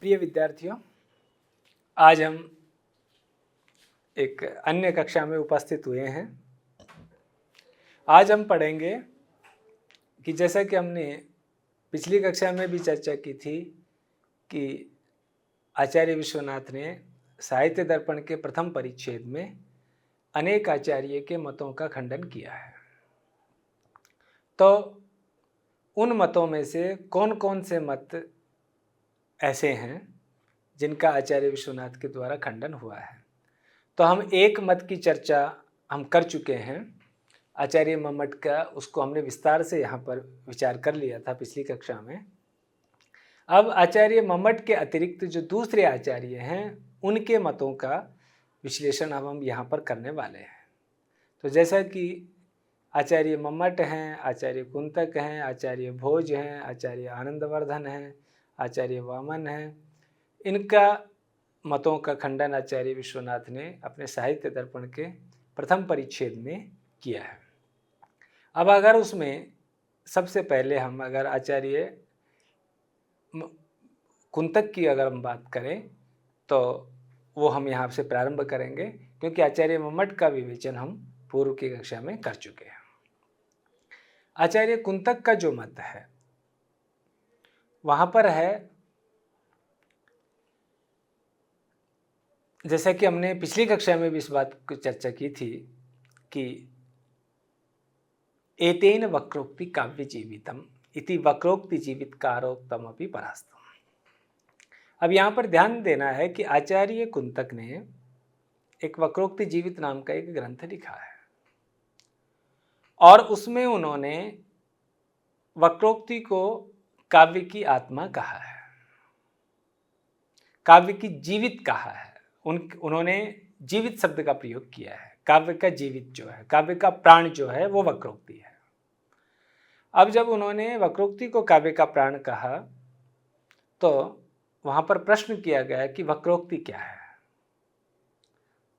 प्रिय विद्यार्थियों, आज हम एक अन्य कक्षा में उपस्थित हुए हैं। आज हम पढ़ेंगे कि जैसा कि हमने पिछली कक्षा में भी चर्चा की थी कि आचार्य विश्वनाथ ने साहित्य दर्पण के प्रथम परिच्छेद में अनेक आचार्य के मतों का खंडन किया है। तो उन मतों में से कौन कौन से मत ऐसे हैं जिनका आचार्य विश्वनाथ के द्वारा खंडन हुआ है। तो हम एक मत की चर्चा हम कर चुके हैं, आचार्य मम्मट का, उसको हमने विस्तार से यहाँ पर विचार कर लिया था पिछली कक्षा में। अब आचार्य मम्मट के अतिरिक्त जो दूसरे आचार्य हैं उनके मतों का विश्लेषण अब हम यहाँ पर करने वाले हैं। तो जैसा कि आचार्य मम्मट हैं, आचार्य कुंतक हैं, आचार्य भोज हैं, आचार्य आनंदवर्धन हैं, आचार्य वामन हैं, इनका मतों का खंडन आचार्य विश्वनाथ ने अपने साहित्य दर्पण के प्रथम परिच्छेद में किया है। अब अगर उसमें सबसे पहले हम अगर आचार्य कुंतक की अगर हम बात करें तो वो हम यहाँ से प्रारंभ करेंगे, क्योंकि आचार्य मम्मट का विवेचन हम पूर्व की कक्षा में कर चुके हैं। आचार्य कुंतक का जो मत है वहाँ पर है, जैसा कि हमने पिछली कक्षा में भी इस बात की चर्चा की थी कि एतेन वक्रोक्ति काव्य जीवितम इति वक्रोक्ति जीवित कारोक्तम अपि परास्तम। अब यहाँ पर ध्यान देना है कि आचार्य कुंतक ने एक वक्रोक्ति जीवित नाम का एक ग्रंथ लिखा है और उसमें उन्होंने वक्रोक्ति को काव्य की आत्मा कहा है, काव्य की जीवित कहा है। उन्होंने जीवित शब्द का प्रयोग किया है। काव्य का जीवित जो है, काव्य का प्राण जो है वो वक्रोक्ति है। अब जब उन्होंने वक्रोक्ति को काव्य का प्राण कहा तो वहाँ पर प्रश्न किया गया कि वक्रोक्ति क्या है।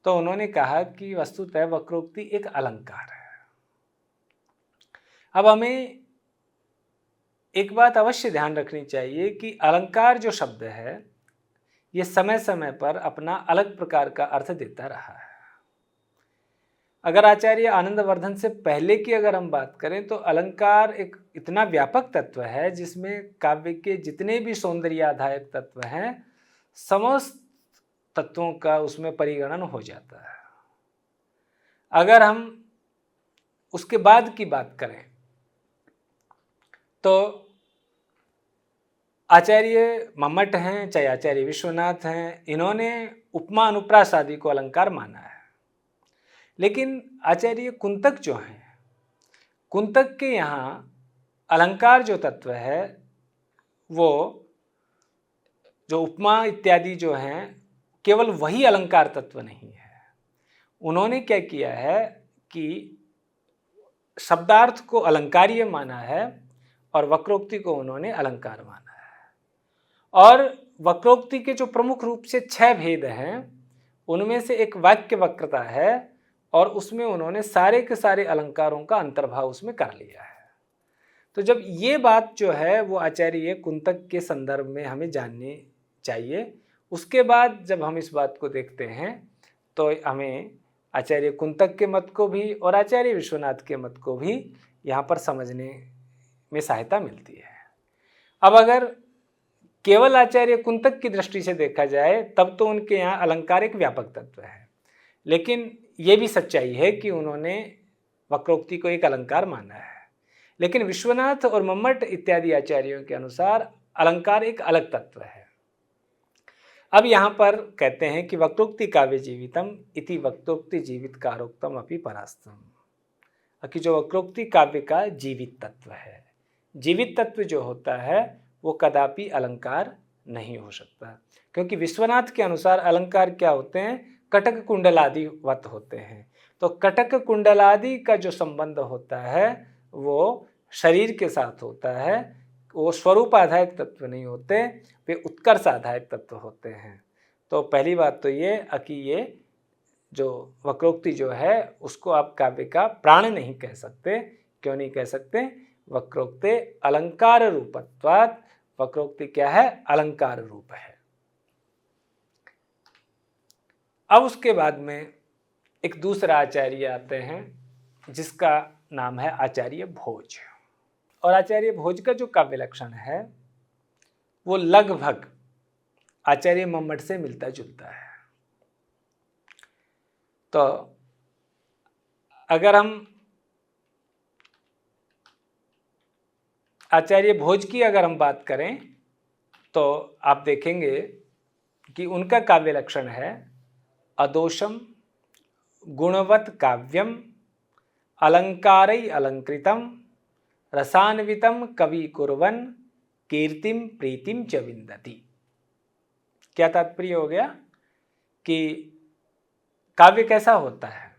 तो उन्होंने कहा कि वस्तुतः वक्रोक्ति एक अलंकार है। अब हमें एक बात अवश्य ध्यान रखनी चाहिए कि अलंकार जो शब्द है ये समय समय पर अपना अलग प्रकार का अर्थ देता रहा है। अगर आचार्य आनंदवर्धन से पहले की अगर हम बात करें तो अलंकार एक इतना व्यापक तत्व है जिसमें काव्य के जितने भी सौंदर्याधायक तत्व हैं समस्त तत्वों का उसमें परिगणन हो जाता है। अगर हम उसके बाद की बात करें तो आचार्य मम्मट हैं चाहे आचार्य विश्वनाथ हैं, इन्होंने उपमा अनुप्रास आदि को अलंकार माना है। लेकिन आचार्य कुंतक जो हैं, कुंतक के यहाँ अलंकार जो तत्व है वो जो उपमा इत्यादि जो हैं केवल वही अलंकार तत्व नहीं है। उन्होंने क्या किया है कि शब्दार्थ को अलंकारीय माना है और वक्रोक्ति को उन्होंने अलंकार माना है। और वक्रोक्ति के जो प्रमुख रूप से 6 भेद हैं उनमें से एक वाक्य वक्रता है और उसमें उन्होंने सारे के सारे अलंकारों का अंतर्भाव उसमें कर लिया है। तो जब ये बात जो है वो आचार्य कुंतक के संदर्भ में हमें जाननी चाहिए। उसके बाद जब हम इस बात को देखते हैं तो हमें आचार्य कुंतक के मत को भी और आचार्य विश्वनाथ के मत को भी यहाँ पर समझने में सहायता मिलती है। अब अगर केवल आचार्य कुंतक की दृष्टि से देखा जाए तब तो उनके यहाँ अलंकार एक व्यापक तत्व है, लेकिन ये भी सच्चाई है कि उन्होंने वक्रोक्ति को एक अलंकार माना है। लेकिन विश्वनाथ और मम्मट इत्यादि आचार्यों के अनुसार अलंकार एक अलग तत्व है। अब यहाँ पर कहते हैं कि वक्रोक्ति काव्य जीवितम इति वक्रोक्ति जीवित कारोक्तम अपि परास्तम, कि जो वक्रोक्ति काव्य का जीवित तत्व है, जीवित तत्व जो होता है वो कदापि अलंकार नहीं हो सकता, क्योंकि विश्वनाथ के अनुसार अलंकार क्या होते हैं, कटक कुंडलादि वत होते हैं। तो कटक कुंडलादि का जो संबंध होता है वो शरीर के साथ होता है, वो स्वरूप आधायक तत्व नहीं होते, वे उत्कर्ष आधायक तत्व होते हैं। तो पहली बात तो ये कि ये जो वक्रोक्ति जो है उसको आप काव्य का प्राण नहीं कह सकते। क्यों नहीं कह सकते? वक्रोक्ति अलंकार रूपत्वात्, वक्रोक्ति क्या है? अलंकार रूप है। अब उसके बाद में एक दूसरा आचार्य आते हैं जिसका नाम है आचार्य भोज। और आचार्य भोज का जो काव्य लक्षण है वो लगभग आचार्य मम्मट से मिलता जुलता है। तो अगर हम आचार्य भोज की अगर हम बात करें तो आप देखेंगे कि उनका काव्य लक्षण है अदोषम गुणवत् काव्यम अलंकारैः अलंकृतम रसान्वितम कवि कुर्वन् कीर्तिम प्रीतिम च विन्दति। क्या तात्पर्य हो गया कि काव्य कैसा होता है?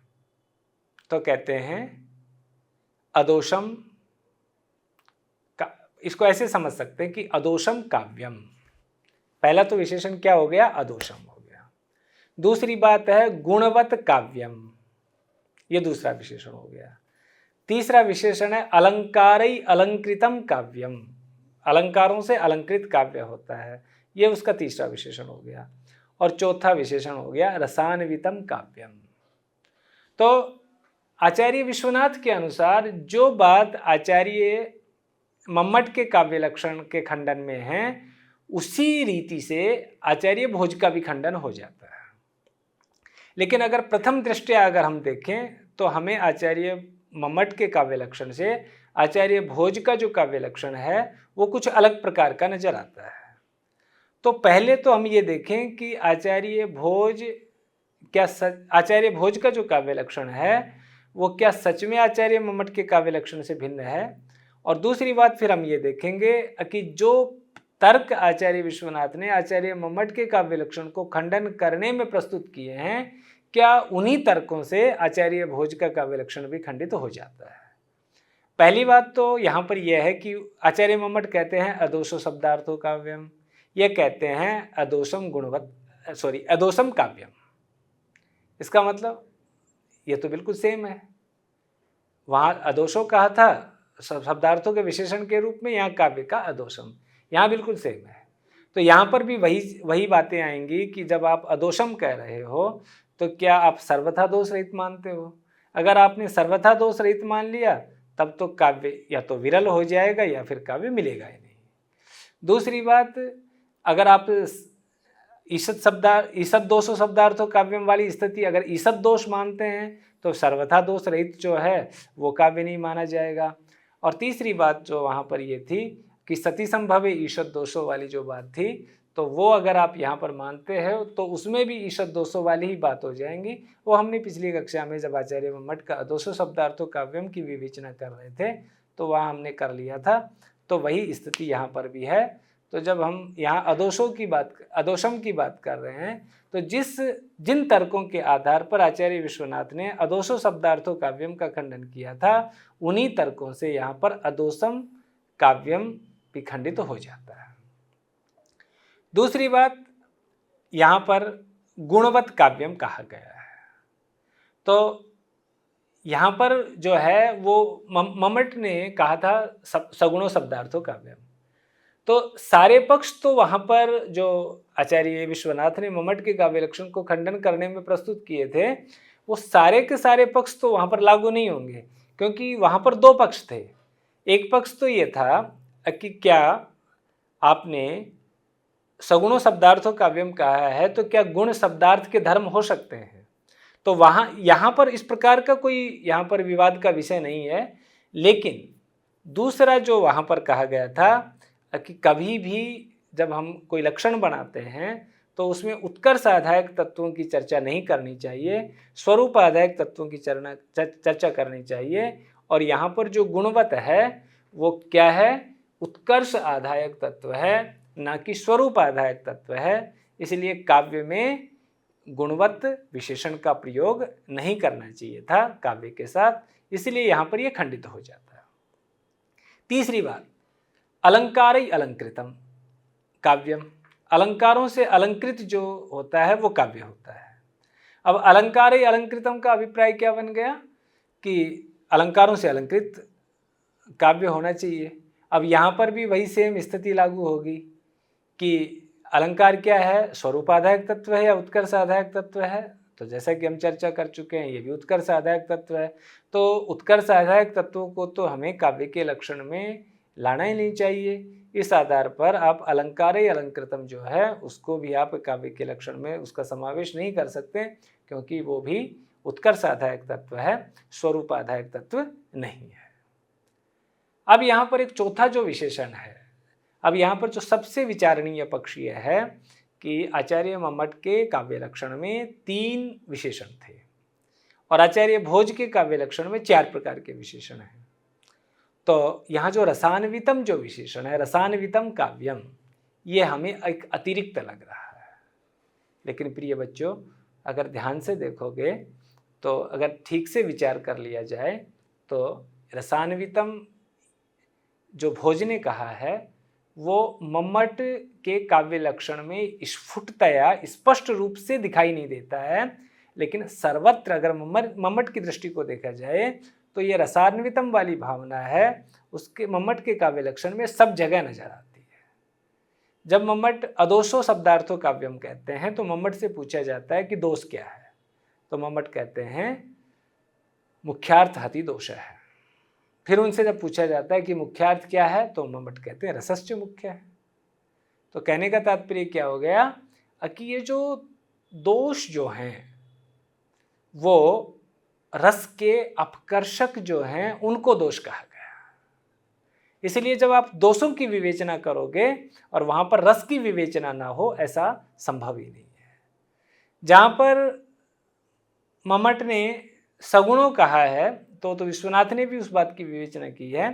तो कहते हैं अदोषम, इसको ऐसे समझ सकते हैं कि अदोषम काव्यम, पहला तो विशेषण क्या हो गया? अदोषम हो गया। दूसरी बात है गुणवत् काव्यम, ये दूसरा विशेषण हो गया। तीसरा विशेषण है अलंकारैः अलंकृतम काव्यम, अलंकारों से अलंकृत काव्य होता है, ये उसका तीसरा विशेषण हो गया। और चौथा विशेषण हो गया रसान्वितम काव्यम। तो आचार्य विश्वनाथ के अनुसार जो बात आचार्य मम्मट के काव्य लक्षण के खंडन में है उसी रीति से आचार्य भोज का भी खंडन हो जाता है। लेकिन अगर प्रथम दृष्टया अगर हम देखें तो हमें आचार्य मम्मट के काव्य लक्षण से आचार्य भोज का जो काव्य लक्षण है वो कुछ अलग प्रकार का नजर आता है। तो पहले तो हम ये देखें कि आचार्य भोज आचार्य भोज का जो काव्य लक्षण है वो क्या सच में आचार्य मम्मट के काव्य लक्षण से भिन्न है? और दूसरी बात फिर हम ये देखेंगे कि जो तर्क आचार्य विश्वनाथ ने आचार्य मम्मट के काव्य लक्षण को खंडन करने में प्रस्तुत किए हैं, क्या उन्हीं तर्कों से आचार्य भोज का काव्य लक्षण भी खंडित हो जाता है? पहली बात तो यहाँ पर यह है कि आचार्य मम्मट कहते हैं अदोषो शब्दार्थो काव्यम, ये कहते हैं अदोषम काव्यम। इसका मतलब ये तो बिल्कुल सेम है, वहाँ अदोषो कहा था शब्दार्थों के विशेषण के रूप में, यहाँ काव्य का अदोषम, यहाँ बिल्कुल सेम है। तो यहाँ पर भी वही बातें आएंगी कि जब आप अदोषम कह रहे हो तो क्या आप सर्वथा दोष रहित मानते हो? अगर आपने सर्वथा दोष रहित मान लिया तब तो काव्य या तो विरल हो जाएगा या फिर काव्य मिलेगा ही नहीं। दूसरी बात, अगर आप ईषद दोषो शब्दार्थो काव्यम वाली स्थिति अगर ईषद दोष मानते हैं तो सर्वथा दोष रहित जो है वो काव्य नहीं माना जाएगा। और तीसरी बात जो वहाँ पर ये थी कि सती संभवे ईषद दोषों वाली जो बात थी, तो वो अगर आप यहाँ पर मानते हैं तो उसमें भी ईषद दोषों वाली ही बात हो जाएंगी। वो हमने पिछली कक्षा में जब आचार्य मम्मट का अदोषो शब्दार्थो काव्यम की विवेचना कर रहे थे तो वहाँ हमने कर लिया था, तो वही स्थिति यहाँ पर भी है। तो जब हम यहाँ अदोषम की बात कर रहे हैं तो जिन तर्कों के आधार पर आचार्य विश्वनाथ ने अदोषो शब्दार्थो काव्यम का खंडन किया था उन्हीं तर्कों से यहाँ पर अदोषम काव्यम भी खंडित हो जाता है। दूसरी बात, यहाँ पर गुणवत् काव्यम कहा गया है, तो यहाँ पर जो है वो मम्मट ने कहा था सगुणो शब्दार्थो काव्यम। तो सारे पक्ष तो वहाँ पर जो आचार्य विश्वनाथ ने मम्मट के काव्य लक्षण को खंडन करने में प्रस्तुत किए थे वो सारे के सारे पक्ष तो वहाँ पर लागू नहीं होंगे, क्योंकि वहाँ पर दो पक्ष थे। एक पक्ष तो ये था कि क्या आपने सगुणो शब्दार्थो काव्यम कहा है तो क्या गुण शब्दार्थ के धर्म हो सकते हैं? तो यहाँ पर इस प्रकार का कोई यहाँ पर विवाद का विषय नहीं है। लेकिन दूसरा जो वहाँ पर कहा गया था कि कभी भी जब हम कोई लक्षण बनाते हैं तो उसमें उत्कर्ष आधायक तत्वों की चर्चा नहीं करनी चाहिए, स्वरूप आधायक तत्वों की चर्चा करनी चाहिए। और यहाँ पर जो गुणवत है वो क्या है? उत्कर्ष आधायक तत्व है, ना कि स्वरूप आधायक तत्व है। इसलिए काव्य में गुणवत विशेषण का प्रयोग नहीं करना चाहिए था काव्य के साथ, इसलिए यहाँ पर यह खंडित हो जाता है। तीसरी बात, अलंकारैः अलंकृतम काव्यम, अलंकारों से अलंकृत जो होता है वो काव्य होता है। अब अलंकारैः अलंकृतम का अभिप्राय क्या बन गया कि अलंकारों से अलंकृत काव्य होना चाहिए। अब यहाँ पर भी वही सेम स्थिति लागू होगी कि अलंकार क्या है? स्वरूपाधायक तत्व है या उत्कर्ष आधायक तत्व है? तो जैसा कि हम चर्चा कर चुके हैं, ये भी उत्कर्ष आधायक तत्व है। तो उत्कर्ष आधायक तत्वों को तो हमें काव्य के लक्षण में लाना ही नहीं चाहिए। इस आधार पर आप अलंकारे अलंकृतम जो है उसको भी आप काव्य के लक्षण में उसका समावेश नहीं कर सकते, क्योंकि वो भी उत्कर्ष आधायक तत्व है, स्वरूप आधायक तत्व नहीं है। अब यहाँ पर एक चौथा जो विशेषण है, अब यहाँ पर जो सबसे विचारणीय पक्ष यह है कि आचार्य मम्मट के काव्य लक्षण में 3 विशेषण थे और आचार्य भोज के काव्य लक्षण में 4 प्रकार के विशेषण हैं। तो यहाँ जो रसान्वितम जो विशेषण है, रसान्वितम काव्यम, ये हमें एक अतिरिक्त लग रहा है। लेकिन प्रिय बच्चों, अगर ध्यान से देखोगे तो अगर ठीक से विचार कर लिया जाए तो रसान्वितम जो भोज ने कहा है वो मम्मट के काव्य लक्षण में स्फुटतया स्पष्ट रूप से दिखाई नहीं देता है, लेकिन सर्वत्र अगर मम्मट की दृष्टि को देखा जाए तो ये रसान्वितम वाली भावना है उसके मम्मट के काव्य लक्षण में सब जगह नजर आती है। जब मम्मट अदोषो शब्दार्थो काव्यम कहते हैं तो मम्मट से पूछा जाता है कि दोष क्या है, तो मम्मट कहते हैं मुख्यार्थ हति दोष है। फिर उनसे जब पूछा जाता है कि मुख्यार्थ क्या है तो मम्मट कहते हैं रसश्च मुख्य है। तो कहने का तात्पर्य क्या हो गया कि ये जो दोष जो हैं वो रस के अपकर्षक जो हैं उनको दोष कहा गया। इसलिए जब आप दोषों की विवेचना करोगे और वहां पर रस की विवेचना ना हो, ऐसा संभव ही नहीं है। जहां पर मम्मट ने सगुणों कहा है तो विश्वनाथ ने भी उस बात की विवेचना की है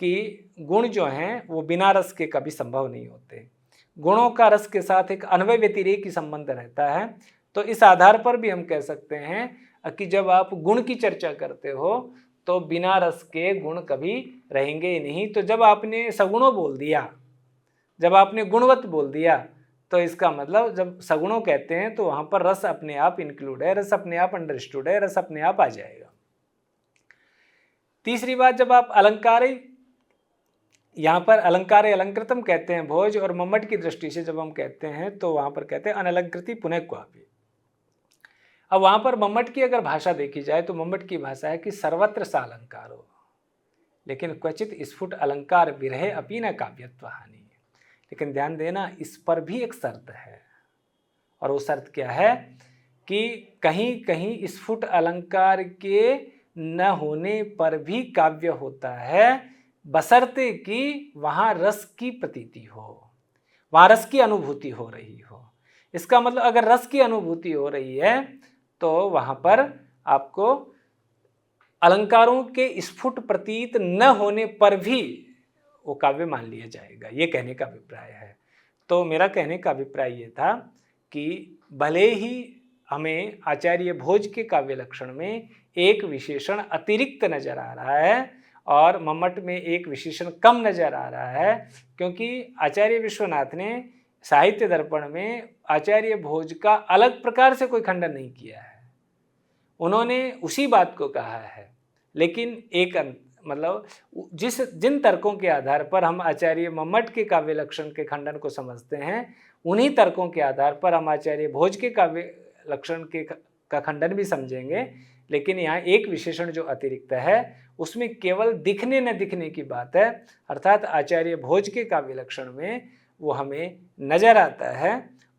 कि गुण जो हैं वो बिना रस के कभी संभव नहीं होते। गुणों का रस के साथ एक अन्वय व्यतिरेक की संबंध रहता है। तो इस आधार पर भी हम कह सकते हैं कि जब आप गुण की चर्चा करते हो तो बिना रस के गुण कभी रहेंगे ही नहीं। तो जब आपने सगुणों बोल दिया, जब आपने गुणवत बोल दिया, तो इसका मतलब जब सगुणों कहते हैं तो वहां पर रस अपने आप इंक्लूड है, रस अपने आप अंडरस्टूड है, रस अपने आप आ जाएगा। तीसरी बात, जब आप अलंकारे, यहाँ पर अलंकारे अलंकृतम कहते हैं भोज, और मम्मट की दृष्टि से जब हम कहते हैं तो वहां पर कहते हैं अनलंकृति पुनः क्वापि। अब वहां पर मम्मट की अगर भाषा देखी जाए तो मम्मट की भाषा है कि सर्वत्र सा अलंकारो, लेकिन क्वचित स्फुट अलंकार विरहे अपि न काव्यत्व हानि। लेकिन ध्यान देना, इस पर भी एक शर्त है, और वो शर्त क्या है कि कहीं कहीं स्फुट अलंकार के न होने पर भी काव्य होता है, बशर्ते कि वहाँ रस की प्रतीति हो, वहाँ रस की अनुभूति हो रही हो। इसका मतलब अगर रस की अनुभूति हो रही है तो वहाँ पर आपको अलंकारों के स्फुट प्रतीत न होने पर भी वो काव्य मान लिया जाएगा, ये कहने का अभिप्राय है। तो मेरा कहने का अभिप्राय ये था कि भले ही हमें आचार्य भोज के काव्य लक्षण में एक विशेषण अतिरिक्त नजर आ रहा है और मम्मट में एक विशेषण कम नजर आ रहा है, क्योंकि आचार्य विश्वनाथ ने साहित्य दर्पण में आचार्य भोज का अलग प्रकार से कोई खंडन नहीं किया है, उन्होंने उसी बात को कहा है। लेकिन एक मतलब जिन तर्कों के आधार पर हम आचार्य मम्मट के काव्य लक्षण के खंडन को समझते हैं, उन्हीं तर्कों के आधार पर हम आचार्य भोज के काव्य लक्षण का खंडन भी समझेंगे। लेकिन यहाँ एक विशेषण जो अतिरिक्त है उसमें केवल दिखने न दिखने की बात है, अर्थात आचार्य भोज के काव्य लक्षण में वो हमें नजर आता है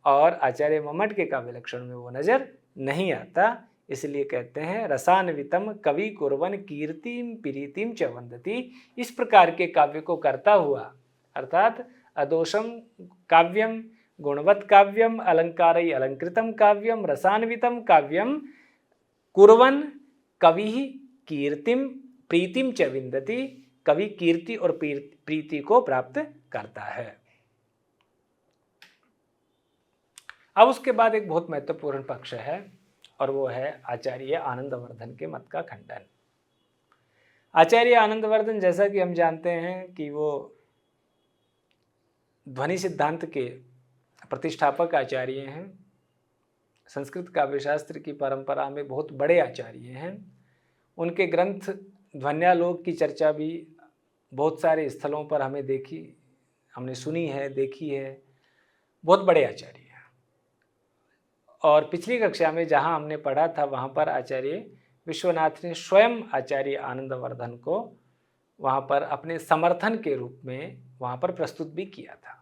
और आचार्य मम्मट के काव्य लक्षण में वो नजर नहीं आता। इसलिए कहते हैं रसान्वितम कवि कुर्वन कीर्तिम प्रीतिम च वंदति। इस प्रकार के काव्य को करता हुआ, अर्थात अदोषम काव्यम, गुणवत् काव्यम, अलंकारई अलंकृतम काव्यम, रसान्वितम काव्यम कुर्वन कवि कीर्तिम प्रीतिम च विंदति। कवि कीर्ति और प्रीति को प्राप्त करता है। अब उसके बाद एक बहुत महत्वपूर्ण पक्ष है और वो है आचार्य आनंदवर्धन के मत का खंडन। आचार्य आनंदवर्धन, जैसा कि हम जानते हैं कि वो ध्वनि सिद्धांत के प्रतिष्ठापक आचार्य हैं, संस्कृत काव्यशास्त्र की परंपरा में बहुत बड़े आचार्य हैं। उनके ग्रंथ ध्वन्यालोक की चर्चा भी बहुत सारे स्थलों पर हमने सुनी है, देखी है। बहुत बड़े आचार्य हैं और पिछली कक्षा में जहाँ हमने पढ़ा था वहाँ पर आचार्य विश्वनाथ ने स्वयं आचार्य आनंदवर्धन को वहाँ पर अपने समर्थन के रूप में वहाँ पर प्रस्तुत भी किया था।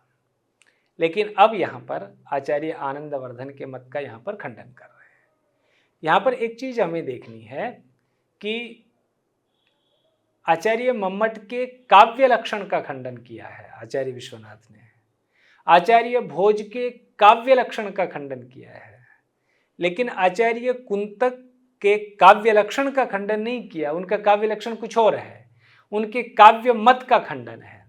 लेकिन अब यहाँ पर आचार्य आनंदवर्धन के मत का यहाँ पर खंडन कर रहे हैं। यहाँ पर एक चीज़ हमें देखनी है कि आचार्य मम्मट के काव्य लक्षण का खंडन किया है आचार्य विश्वनाथ ने, आचार्य भोज के काव्य लक्षण का खंडन किया है, लेकिन आचार्य कुंतक के काव्य लक्षण का खंडन नहीं किया। उनका काव्य लक्षण कुछ और है, उनके काव्य मत का खंडन है।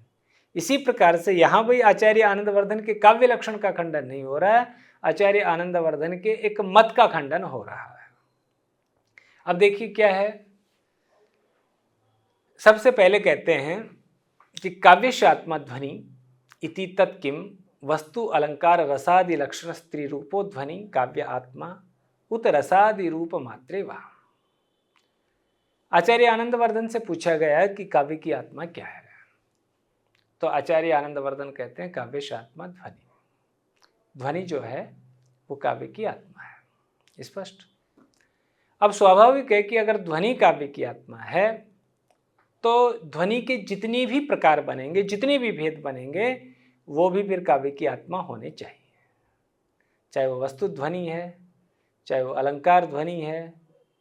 इसी प्रकार से यहाँ भी आचार्य आनंदवर्धन के काव्य लक्षण का खंडन नहीं हो रहा है, आचार्य आनंदवर्धन के एक मत का खंडन हो रहा है। अब देखिए क्या है, सबसे पहले कहते हैं कि काव्यस्यात्मा ध्वनि इति तत्किम वस्तु अलंकार रसादि लक्षण स्त्री रूपो ध्वनि काव्य आत्मा उत रसादि रूप मात्रे वा। आचार्य आनंदवर्धन से पूछा गया कि काव्य की आत्मा क्या है, तो आचार्य आनंदवर्धन कहते हैं काव्यस्यात्मा ध्वनि, ध्वनि जो है वो काव्य की आत्मा है। स्पष्ट। अब स्वाभाविक है कि अगर ध्वनि काव्य की आत्मा है तो ध्वनि के जितनी भी प्रकार बनेंगे, जितने भी भेद बनेंगे, वो भी फिर काव्य की आत्मा होने चाहिए। चाहे वो वस्तु ध्वनि है, चाहे वो अलंकार ध्वनि है,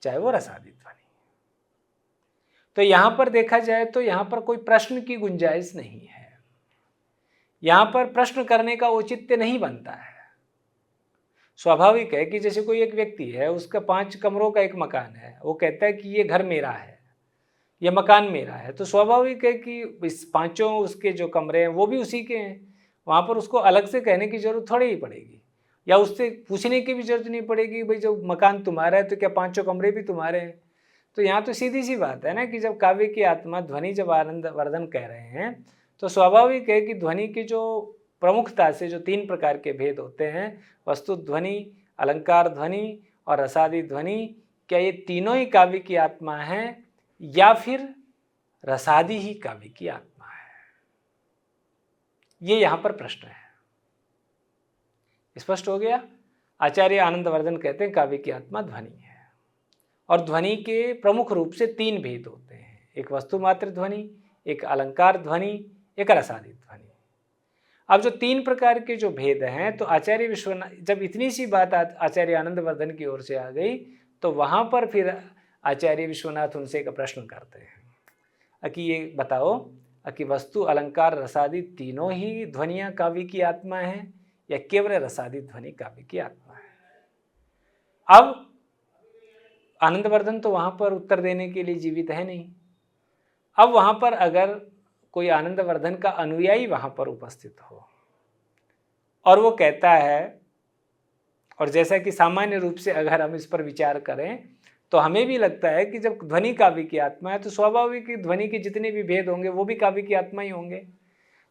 चाहे वो रसादि ध्वनि। तो यहाँ पर देखा जाए तो यहाँ पर कोई प्रश्न की गुंजाइश नहीं है, यहाँ पर प्रश्न करने का औचित्य नहीं बनता है। स्वाभाविक है कि जैसे कोई एक व्यक्ति है, उसका 5 कमरों का एक मकान है, वो कहता है कि ये घर मेरा है, ये मकान मेरा है, तो स्वाभाविक है कि इस 5 उसके जो कमरे हैं वो भी उसी के हैं। वहाँ पर उसको अलग से कहने की जरूरत थोड़ी ही पड़ेगी, या उससे पूछने की भी जरूरत नहीं पड़ेगी भाई जो मकान तुम्हारा है तो क्या 5 कमरे भी तुम्हारे हैं। तो यहाँ तो सीधी सी बात है ना कि जब काव्य की आत्मा ध्वनि जब आनंदवर्धन कह रहे हैं तो स्वाभाविक है कि ध्वनि की जो प्रमुखता से जो 3 प्रकार के भेद होते हैं, वस्तु ध्वनि, अलंकार ध्वनि और रसादि ध्वनि, क्या ये तीनों ही काव्य की आत्मा है या फिर रसादि ही काव्य की आत्मा है, ये यहाँ पर प्रश्न है। स्पष्ट हो गया। आचार्य आनंदवर्धन कहते हैं काव्य की आत्मा ध्वनि है, और ध्वनि के प्रमुख रूप से 3 भेद होते हैं, एक वस्तु मात्र ध्वनि, एक अलंकार ध्वनि, एक रसादि ध्वनि। अब जो 3 प्रकार के जो भेद हैं, तो आचार्य विश्वनाथ जब इतनी सी बात आचार्य आनंदवर्धन की ओर से आ गई तो वहाँ पर फिर आचार्य विश्वनाथ उनसे एक प्रश्न करते हैं कि ये बताओ कि वस्तु अलंकार रसादि तीनों ही ध्वनियाँ काव्य की आत्मा है या केवल रसादि ध्वनि काव्य की आत्मा है। अब आनंदवर्धन तो वहाँ पर उत्तर देने के लिए जीवित है नहीं। अब वहाँ पर अगर कोई आनंदवर्धन का अनुयायी वहाँ पर उपस्थित हो और वो कहता है, और जैसा कि सामान्य रूप से अगर हम इस पर विचार करें तो हमें भी लगता है कि जब ध्वनि काव्य की आत्मा है तो स्वाभाविक ध्वनि के जितने भी भेद होंगे वो भी काव्य की आत्मा ही होंगे।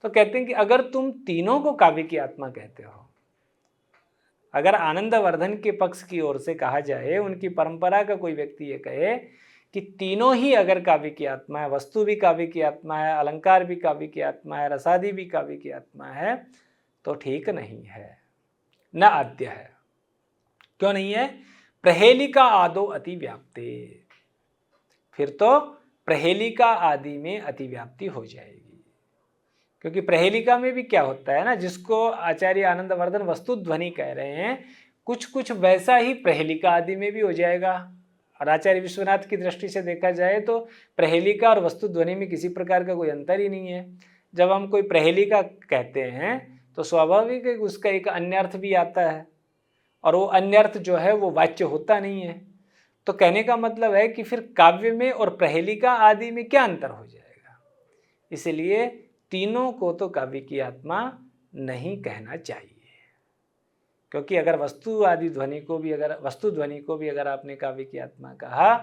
तो कहते हैं कि अगर तुम तीनों को काव्य की आत्मा कहते हो, अगर आनंदवर्धन के पक्ष की ओर से कहा जाए, उनकी परंपरा का कोई व्यक्ति ये कहे कि तीनों ही अगर काव्य की आत्मा है, वस्तु भी काव्य की आत्मा है, अलंकार भी काव्य की आत्मा है, रसादि भी काव्य की आत्मा है, तो ठीक नहीं है, न आद्य है। क्यों नहीं है? प्रहेलिका आदो अतिव्याप्ते, फिर तो प्रहेलिका आदि में अतिव्याप्ति हो जाएगी। क्योंकि प्रहेलिका में भी क्या होता है ना, जिसको आचार्य आनंदवर्धन वस्तु ध्वनि कह रहे हैं, कुछ कुछ वैसा ही प्रहेलिका आदि में भी हो जाएगा। और आचार्य विश्वनाथ की दृष्टि से देखा जाए तो प्रहेलिका और वस्तु ध्वनि में किसी प्रकार का कोई अंतर ही नहीं है। जब हम कोई प्रहेलिका कहते हैं तो स्वाभाविक है कि उसका एक अन्य अर्थ भी आता है, और वो अन्य अर्थ जो है वो वाच्य होता नहीं है। तो कहने का मतलब है कि फिर काव्य में और प्रहेलिका आदि में क्या अंतर हो जाएगा। इसलिए तीनों को तो काव्य की आत्मा नहीं कहना चाहिए, क्योंकि अगर वस्तु आदि ध्वनि को भी, अगर वस्तु ध्वनि को भी अगर आपने काव्य की आत्मा कहा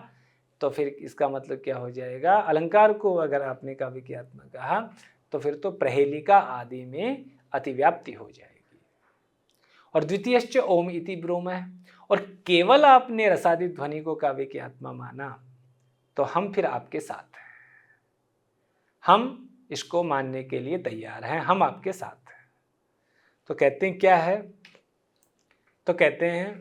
तो फिर इसका मतलब क्या हो जाएगा, अलंकार को अगर आपने काव्य की आत्मा कहा तो फिर तो प्रहेलिका आदि में अतिव्याप्ति हो जाएगी। और द्वितीयश्च ओम इति ब्रूम है, और केवल आपने रसादि ध्वनि को काव्य की आत्मा माना तो हम फिर आपके साथ हैं, हम इसको मानने के लिए तैयार हैं, हम आपके साथ हैं। तो कहते हैं क्या है, तो कहते हैं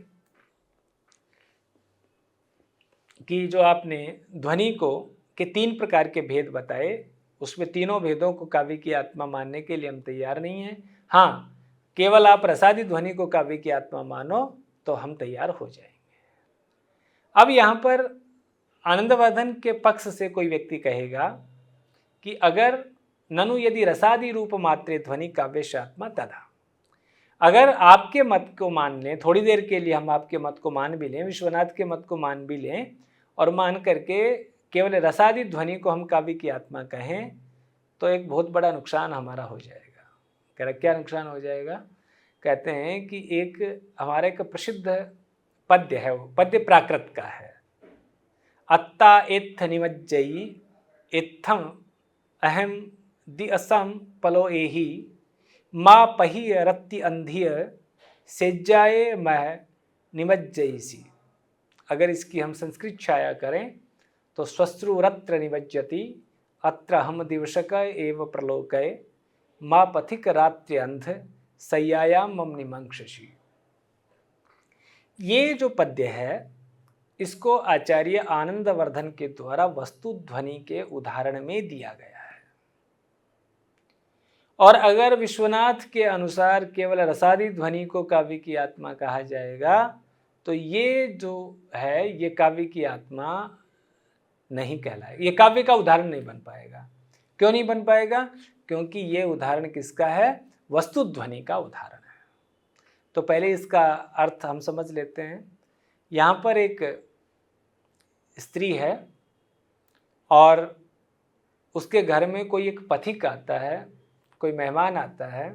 कि जो आपने ध्वनि को के 3 प्रकार के भेद बताए, उसमें तीनों भेदों को काव्य की आत्मा मानने के लिए हम तैयार नहीं हैं। हाँ, केवल आप रसादी ध्वनि को काव्य की आत्मा मानो तो हम तैयार हो जाएंगे। अब यहाँ पर आनंदवर्धन के पक्ष से कोई व्यक्ति कहेगा कि अगर ननु यदि रसादि रूप मात्रे ध्वनि काव्यस्यात्मा तथा, अगर आपके मत को मान लें, थोड़ी देर के लिए हम आपके मत को मान भी लें, विश्वनाथ के मत को मान भी लें और मान करके केवल रसादि ध्वनि को हम काव्य की आत्मा कहें, तो एक बहुत बड़ा नुकसान हमारा हो जाएगा। कह रहा क्या नुकसान हो जाएगा? कहते हैं कि एक हमारे एक प्रसिद्ध पद्य है, वो पद्य प्राकृत का है। अत्ता एत्थ निमज्जयी एत्थम अहम दि असम पलो एही माँ पही रत्ति अंधिय सेज्जाए मह निमज्जयसी। अगर इसकी हम संस्कृत छाया करें तो श्वश्रुरत्र निमज्जति अत्र हम दिवसक एव प्रलोकय माँ पथिक रात्रि अंध सय्यायाम मम निमंक्षसी। ये जो पद्य है इसको आचार्य आनंदवर्धन के द्वारा वस्तु ध्वनि के उदाहरण में दिया गया है। और अगर विश्वनाथ के अनुसार केवल रसादी ध्वनि को काव्य की आत्मा कहा जाएगा तो ये जो है ये काव्य की आत्मा नहीं कहलाएगा, ये काव्य का उदाहरण नहीं बन पाएगा। क्यों नहीं बन पाएगा? क्योंकि ये उदाहरण किसका है? वस्तु ध्वनि का उदाहरण है। तो पहले इसका अर्थ हम समझ लेते हैं। यहाँ पर एक स्त्री है और उसके घर में कोई एक पथिक आता है, कोई मेहमान आता है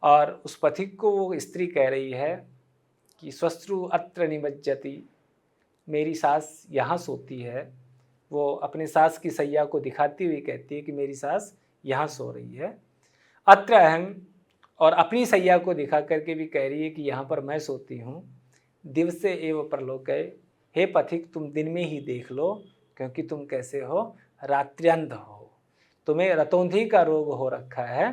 और उस पथिक को वो स्त्री कह रही है कि श्वश्रु अत्र निमज्जति, मेरी सास यहाँ सोती है। वो अपने सास की सैया को दिखाती हुई कहती है कि मेरी सास यहाँ सो रही है। अत्र अहम, और अपनी सैया को दिखा करके भी कह रही है कि यहाँ पर मैं सोती हूँ। दिवसे एव परलोकय, हे पथिक तुम दिन में ही देख लो क्योंकि तुम कैसे हो? रात्र्यंध हो, तुम्हें रतौंधी का रोग हो रखा है।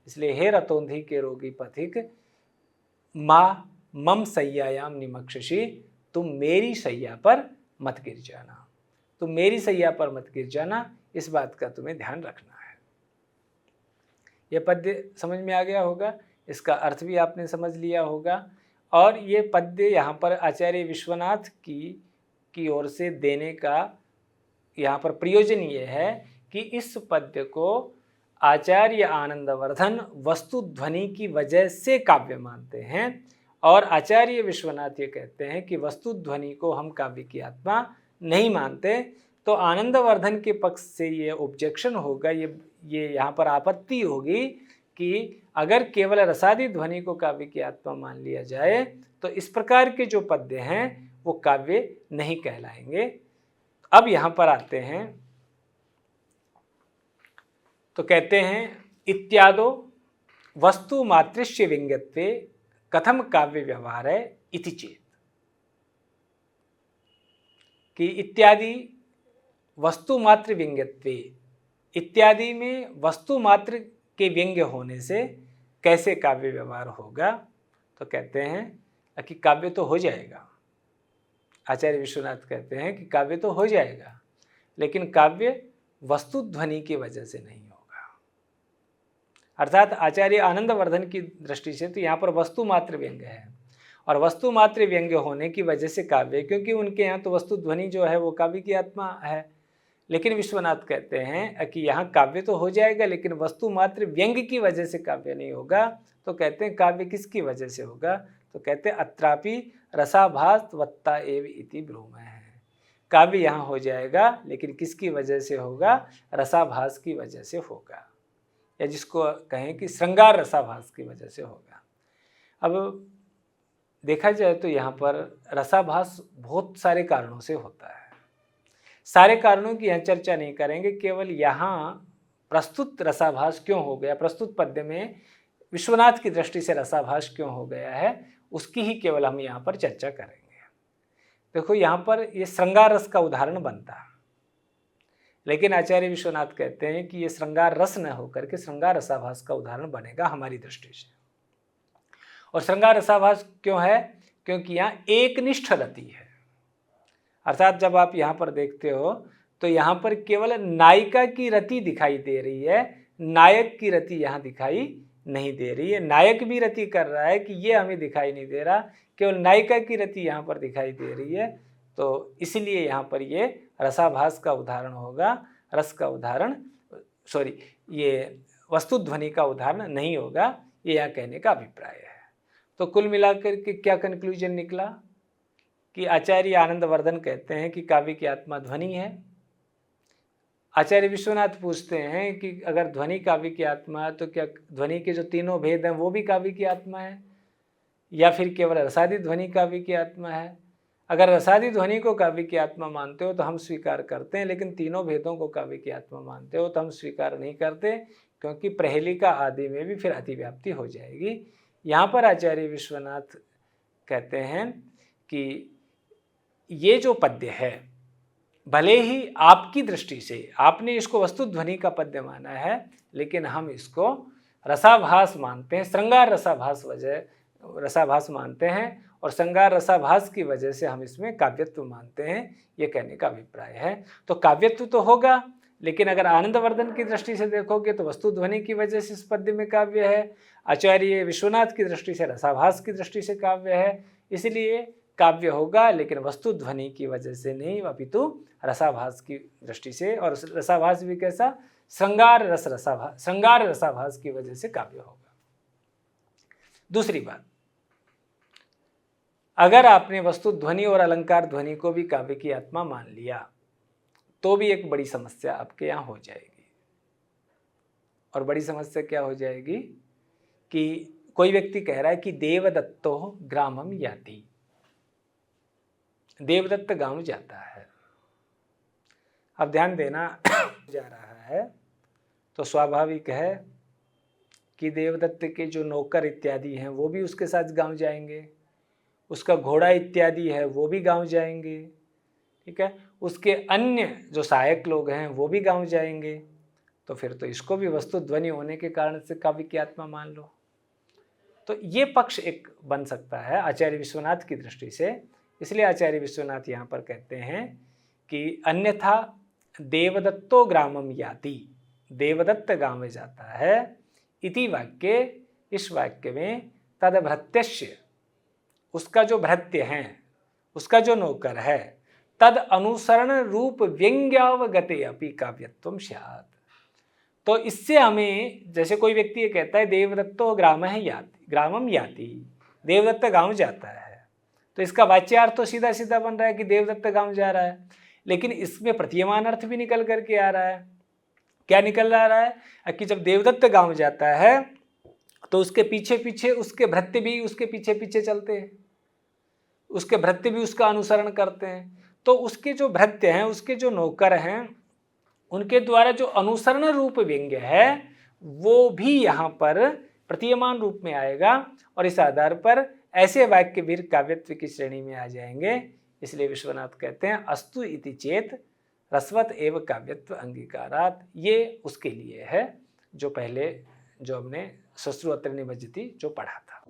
इसलिए हे रतौंधी के रोगी पथिक, माँ मम सय्यायाम निमक्षसी, तुम मेरी सैया पर मत गिर जाना, तुम मेरी सैया पर मत गिर जाना, इस बात का तुम्हें ध्यान रखना है। यह पद्य समझ में आ गया होगा, इसका अर्थ भी आपने समझ लिया होगा। और ये पद्य यहाँ पर आचार्य विश्वनाथ की ओर से देने का यहाँ पर प्रयोजन ये है कि इस पद्य को आचार्य आनंदवर्धन वस्तु ध्वनि की वजह से काव्य मानते हैं और आचार्य विश्वनाथ ये कहते हैं कि वस्तु ध्वनि को हम काव्य की आत्मा नहीं मानते। तो आनंदवर्धन के पक्ष से ये ऑब्जेक्शन होगा, ये यहाँ पर आपत्ति होगी कि अगर केवल रसादी ध्वनि को काव्य की आत्मा मान लिया जाए तो इस प्रकार के जो पद्य हैं वो काव्य नहीं कहलाएंगे। अब यहाँ पर आते हैं तो कहते हैं इत्यादो वस्तु मातृश्य व्यंग्यत्वे कथम काव्य व्यवहार है इति चेत, कि इत्यादि वस्तु मात्र व्यंग्यत्वे, इत्यादि में वस्तु मात्र के व्यंग्य होने से कैसे काव्य व्यवहार होगा? तो कहते हैं कि काव्य तो हो जाएगा। आचार्य विश्वनाथ कहते हैं कि काव्य तो हो जाएगा लेकिन काव्य वस्तु ध्वनि की वजह से नहीं होगा। अर्थात आचार्य आनंदवर्धन की दृष्टि से तो यहाँ पर वस्तु मात्र व्यंग्य है और वस्तु मात्र व्यंग्य होने की वजह से काव्य, क्योंकि उनके यहाँ तो वस्तु ध्वनि जो है वो काव्य की आत्मा है। लेकिन विश्वनाथ कहते हैं कि यहाँ काव्य तो हो जाएगा लेकिन वस्तु मात्र व्यंग्य की वजह से काव्य नहीं होगा। तो कहते हैं काव्य किसकी वजह से होगा? तो कहते हैं अत्रापि रसाभास वत्ता एव इति ब्रूम है, काव्य यहाँ हो जाएगा लेकिन किसकी वजह से होगा? रसाभास की वजह से होगा, या जिसको कहें कि श्रृंगार रसाभास की वजह से होगा। अब देखा जाए तो यहाँ पर रसाभास बहुत सारे कारणों से होता है। सारे कारणों की यहाँ चर्चा नहीं करेंगे, केवल यहाँ प्रस्तुत रसाभास क्यों हो गया, प्रस्तुत पद्य में विश्वनाथ की दृष्टि से रसाभास क्यों हो गया है, उसकी ही केवल हम यहाँ पर चर्चा करेंगे। देखो यहाँ पर ये श्रृंगार रस का उदाहरण बनता है, लेकिन आचार्य विश्वनाथ कहते हैं कि ये श्रृंगार रस न होकर के श्रृंगार रसाभास का उदाहरण बनेगा हमारी दृष्टि से। और श्रृंगार रसाभास क्यों है? क्योंकि यहाँ एकनिष्ठ रति है। अर्थात जब आप यहाँ पर देखते हो तो यहाँ पर केवल नायिका की रति दिखाई दे रही है, नायक की रति यहाँ दिखाई नहीं दे रही है। नायक भी रति कर रहा है कि ये हमें दिखाई नहीं दे रहा, केवल नायिका की रति यहाँ पर दिखाई दे रही है। तो इसलिए यहाँ पर ये रसाभास का उदाहरण होगा, रस का उदाहरण, सॉरी, ये वस्तुध्वनि का उदाहरण नहीं होगा, ये यहाँ कहने का अभिप्राय है। तो कुल मिलाकर के क्या कंक्लूजन निकला कि आचार्य आनंदवर्धन कहते हैं कि काव्य की आत्मा ध्वनि है। आचार्य विश्वनाथ पूछते हैं कि अगर ध्वनि काव्य की आत्मा है तो क्या ध्वनि के जो तीनों भेद हैं वो भी काव्य की आत्मा है, या फिर केवल रसादी ध्वनि काव्य की आत्मा है? अगर रसादी ध्वनि को काव्य की आत्मा मानते हो तो हम स्वीकार करते हैं, लेकिन तीनों भेदों को काव्य की आत्मा मानते हो तो हम स्वीकार नहीं करते, क्योंकि प्रहेलिका आदि में भी फिर अतिव्याप्ति हो जाएगी। यहाँ पर आचार्य विश्वनाथ कहते हैं कि ये जो पद्य है, भले ही आपकी दृष्टि से आपने इसको वस्तु ध्वनि का पद्य माना है, लेकिन हम इसको रसाभास मानते हैं, श्रृंगार रसाभास मानते हैं, और श्रृंगार रसाभास की वजह से हम इसमें काव्यत्व मानते हैं, ये कहने का अभिप्राय है। तो काव्यत्व तो होगा, लेकिन अगर आनंदवर्धन की दृष्टि से देखोगे तो वस्तु ध्वनि की वजह से इस पद्य में काव्य है, आचार्य विश्वनाथ की दृष्टि से रसाभास की दृष्टि से काव्य है, इसलिए काव्य होगा, लेकिन वस्तु ध्वनि की वजह से नहीं, अपितु रसाभास की दृष्टि से। और रसाभास भी कैसा? श्रृंगार रसाभास की वजह से काव्य होगा। दूसरी बात, अगर आपने वस्तु ध्वनि और अलंकार ध्वनि को भी काव्य की आत्मा मान लिया तो भी एक बड़ी समस्या आपके यहाँ हो जाएगी। और बड़ी समस्या क्या हो जाएगी कि कोई व्यक्ति कह रहा है कि देवदत्तो ग्रामम याति, देवदत्त गांव जाता है। अब ध्यान देना, जा रहा है तो स्वाभाविक है कि देवदत्त के जो नौकर इत्यादि हैं वो भी उसके साथ गांव जाएंगे, उसका घोड़ा इत्यादि है वो भी गांव जाएंगे, ठीक है, उसके अन्य जो सहायक लोग हैं वो भी गांव जाएंगे। तो फिर तो इसको भी वस्तु ध्वनि होने के कारण से काव्य की आत्मा मान लो। तो ये पक्ष एक बन सकता है आचार्य विश्वनाथ की दृष्टि से। इसलिए आचार्य विश्वनाथ यहाँ पर कहते हैं कि अन्यथा देवदत्तो ग्रामम याति, देवदत्त गांव में जाता है, इति वाक्य, इस वाक्य में तदभृत्यस्य, उसका जो भृत्य है, उसका जो नौकर है, तद अनुसरण रूप व्यंग्यावगते अपि काव्यत्वम स्यात्। तो इससे हमें, जैसे कोई व्यक्ति ये कहता है देवदत्तो ग्रामम याति, देवदत्त गांव जाता है, तो इसका वाच्यार्थ तो सीधा सीधा बन रहा है कि देवदत्त गांव जा रहा है, लेकिन इसमें प्रतीयमान अर्थ भी निकल करके आ रहा है। क्या निकल रहा है कि जब देवदत्त गांव जाता है तो उसके पीछे पीछे उसके भृत्य भी उसके पीछे पीछे चलते हैं, उसके भृत्य भी उसका अनुसरण करते हैं। तो उसके जो भृत्य हैं, उसके जो नौकर हैं, उनके द्वारा जो अनुसरण रूप व्यंग्य है वो भी यहाँ पर प्रतीयमान रूप में आएगा, और इस आधार पर ऐसे वाक्य भी काव्यत्व की श्रेणी में आ जाएंगे। इसलिए विश्वनाथ कहते हैं अस्तु इति चेत रसवत एव काव्यत्व अंगीकारात। ये उसके लिए है जो पहले जो हमने शश्रु अत्र निमज्जति जो पढ़ा था।